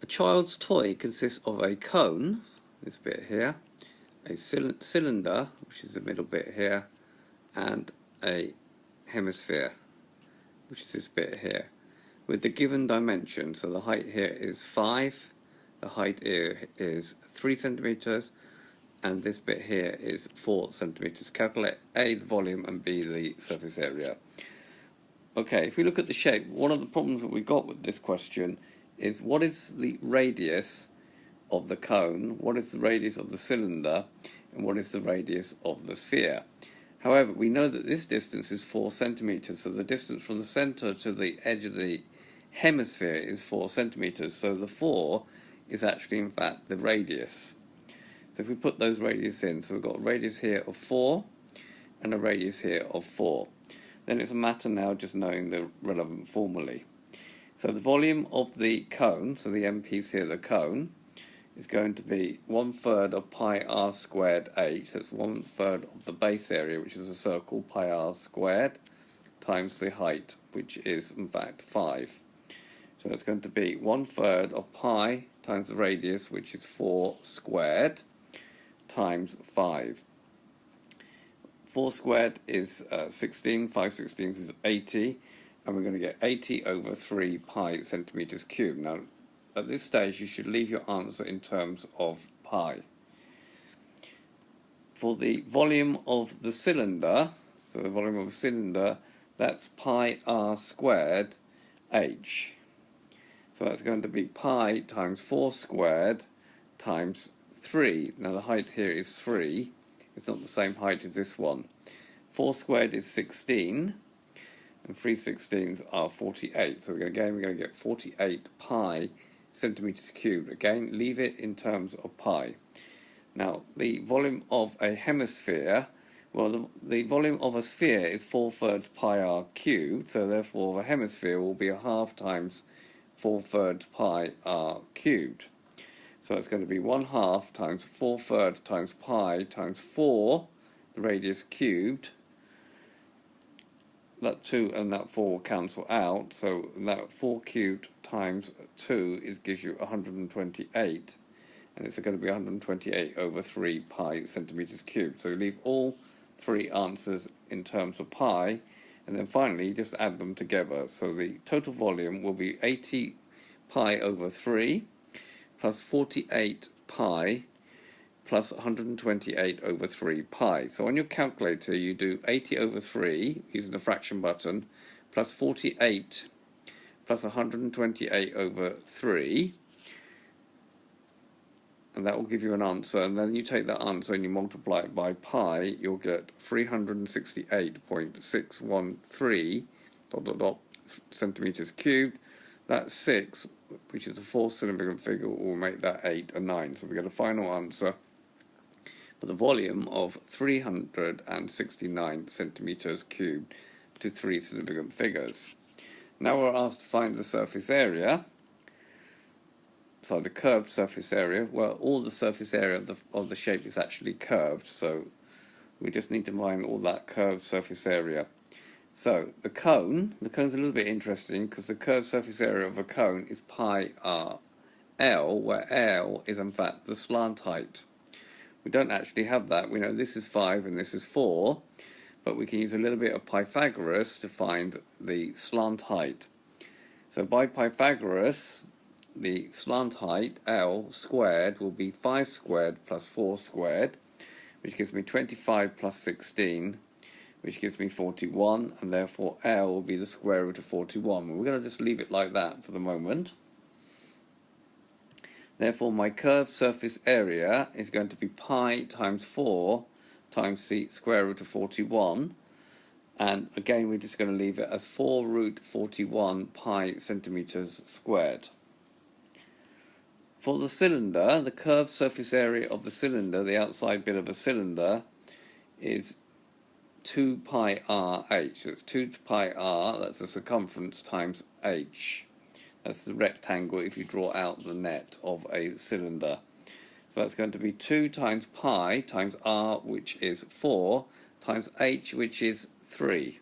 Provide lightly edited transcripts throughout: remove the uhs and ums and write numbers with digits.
child's toy consists of a cone, this bit here, a cylinder, which is the middle bit here, and a hemisphere, which is this bit here, with the given dimension. So the height here is 5, the height here is 3 centimeters, and this bit here is 4 centimeters. Calculate A, the volume, and B, the surface area. Okay, if we look at the shape, one of the problems that we got with this question is what is the radius of the cone, what is the radius of the cylinder, and what is the radius of the sphere. However, we know that this distance is 4 centimeters, so the distance from the center to the edge of the hemisphere is 4 centimeters, so the 4 is actually in fact the radius. So if we put those radius in, so we've got a radius here of 4 and a radius here of 4. Then it's a matter now just knowing the relevant formulae. So the volume of the cone, so the M piece here, the cone, is going to be 1/3 of pi r squared h, that's 1/3 of the base area, which is a circle, pi r squared, times the height, which is in fact 5. So it's going to be 1/3 of pi times the radius, which is 4 squared, times 5. 4 squared is 16, 5/16 is 80, and we're going to get 80 over 3 pi centimeters cubed. Now, at this stage, you should leave your answer in terms of pi. For the volume of the cylinder, so the volume of a cylinder, that's pi r squared h. So that's going to be pi times 4 squared times 3. Now the height here is 3. It's not the same height as this one. 4 squared is 16, and 3/16 are 48. So we're going to get 48 pi centimeters cubed. Again, leave it in terms of pi. Now, the volume of a hemisphere, well, the volume of a sphere is 4/3 pi r cubed, so therefore the hemisphere will be a half times 4/3 pi r cubed. So it's going to be 1/2 times 4/3 times pi times 4, the radius cubed. That 2 and that 4 will cancel out, so that 4 cubed times 2 gives you 128, and it's going to be 128 over 3 pi centimeters cubed. So you leave all 3 answers in terms of pi, and then finally just add them together. So the total volume will be 80 pi over 3 plus 48 pi plus 128 over 3 pi. So on your calculator you do 80 over 3 using the fraction button plus 48 plus 128 over 3, and that will give you an answer, and then you take that answer and you multiply it by pi, you'll get 368.613 ... centimeters cubed. That's 6, which is a 4 significant figure, will make that 8 and 9. So we get a final answer for the volume of 369 centimeters cubed to 3 significant figures. Now we're asked to find the surface area. So the curved surface area, well, all the surface area of the shape is actually curved, so we just need to find all that curved surface area. So the cone's a little bit interesting because the curved surface area of a cone is pi r L, where L is in fact the slant height. We don't actually have that. We know this is 5 and this is 4, but we can use a little bit of Pythagoras to find the slant height. So by Pythagoras, the slant height, L squared, will be 5 squared plus 4 squared, which gives me 25 plus 16, which gives me 41, and therefore L will be the square root of 41. We're going to just leave it like that for the moment. Therefore my curved surface area is going to be pi times 4 times the square root of 41, and again we're just going to leave it as 4 root 41 pi centimeters squared. For the cylinder, the curved surface area of the cylinder, the outside bit of a cylinder, is 2 pi r h. So it's 2 pi r, that's the circumference, times h. That's the rectangle if you draw out the net of a cylinder. So that's going to be 2 times pi times r, which is 4, times h, which is 3.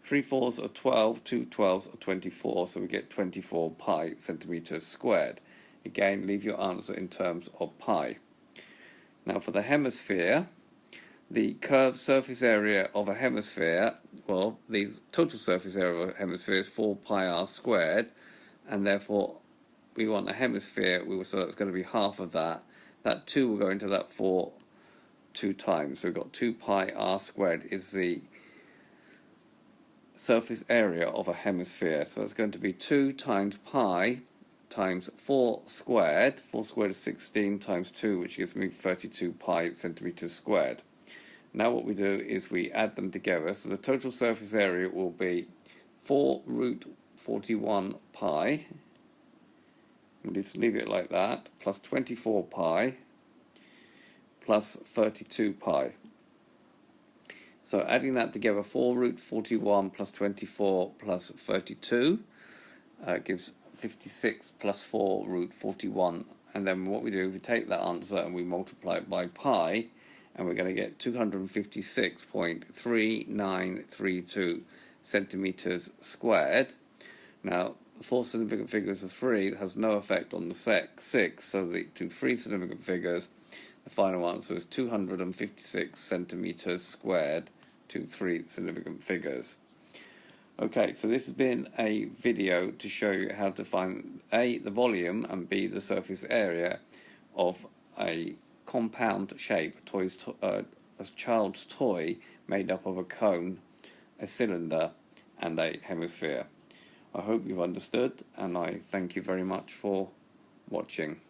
3 fours are 12, 2 12s are 24, so we get 24 pi centimeters squared. Again, leave your answer in terms of pi. Now for the hemisphere, the curved surface area of a hemisphere, well, the total surface area of a hemisphere is 4 pi r squared, and therefore we want a hemisphere, so that's going to be half of that. That 2 will go into that 4 2 times. So we've got 2 pi r squared is the surface area of a hemisphere. So it's going to be 2 times pi times 4 squared. 4 squared is 16 times 2, which gives me 32 pi centimeters squared. Now what we do is we add them together. So the total surface area will be 4 root 41 pi. We'll just leave it like that, plus 24 pi, plus 32 pi. So adding that together, 4 root 41 plus 24 plus 32 gives 56 plus 4 root 41. And then what we do, we take that answer and we multiply it by pi, and we're going to get 256.3932 centimeters squared. Now, the 4 significant figures of 3 has no effect on the 6, so the 3 significant figures, the final answer is 256 centimeters squared to 3 significant figures. Okay, so this has been a video to show you how to find A, the volume, and B, the surface area of a compound shape, a child's toy made up of a cone, a cylinder, and a hemisphere. I hope you've understood, and I thank you very much for watching.